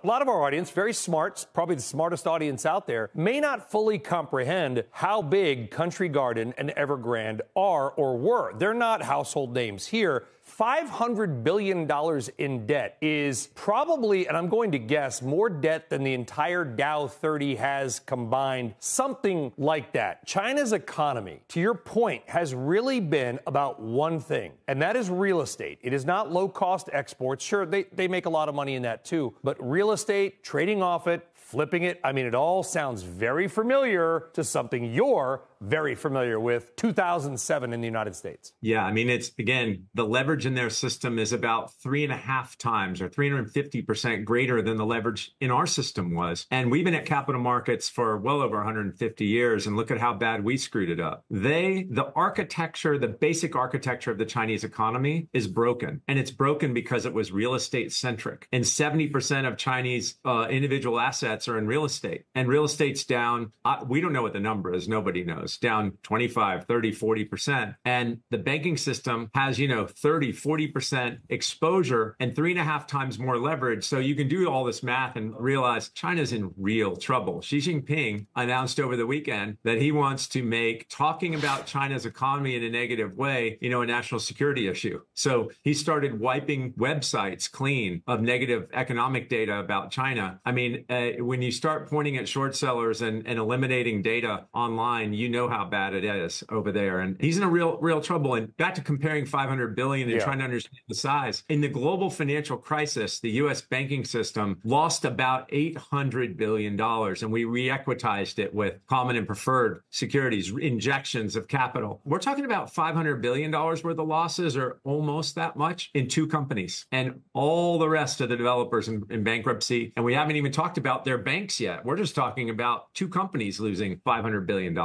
A lot of our audience, very smart, probably the smartest audience out there, may not fully comprehend how big Country Garden and Evergrande are or were. They're not household names here. $500 billion in debt is probably, and I'm going to guess, more debt than the entire Dow 30 has combined, something like that. China's economy, to your point, has really been about one thing, and that is real estate. It is not low-cost exports. Sure, they make a lot of money in that too, but real estate, trading off it, flipping it, I mean, it all sounds very familiar to something you're very familiar with, 2007 in the United States. Yeah, I mean, it's, again, the leverage in their system is about 3.5 times or 350% greater than the leverage in our system was. And we've been at capital markets for well over 150 years, and look at how bad we screwed it up. The architecture, the basic architecture of the Chinese economy is broken. And it's broken because it was real estate centric. And 70% of Chinese individual assets are in real estate. And real estate's down, we don't know what the number is, nobody knows, down 25, 30, 40%. And the banking system has, 30, 40% exposure and 3.5 times more leverage. So you can do all this math and realize China's in real trouble. Xi Jinping announced over the weekend that he wants to make talking about China's economy in a negative way, a national security issue. So he started wiping websites clean of negative economic data about China. I mean, when you start pointing at short sellers and eliminating data online, you know how bad it is over there. And he's in a real trouble. And back to comparing 500 billion and trying to understand the size. In the global financial crisis, the U.S. banking system lost about $800 billion, and we re-equitized it with common and preferred securities, injections of capital. We're talking about $500 billion worth of losses, or almost that much, in 2 companies, and all the rest of the developers in bankruptcy. And we haven't even talked about their banks yet. We're just talking about 2 companies losing $500 billion.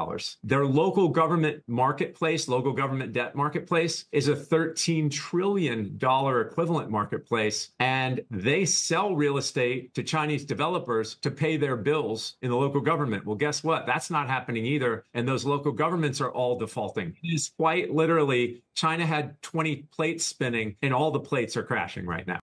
Their local government marketplace, local government debt marketplace, is a $13 trillion equivalent marketplace. And they sell real estate to Chinese developers to pay their bills in the local government. Well, guess what? That's not happening either. And those local governments are all defaulting. It is quite literally, China had 20 plates spinning and all the plates are crashing right now.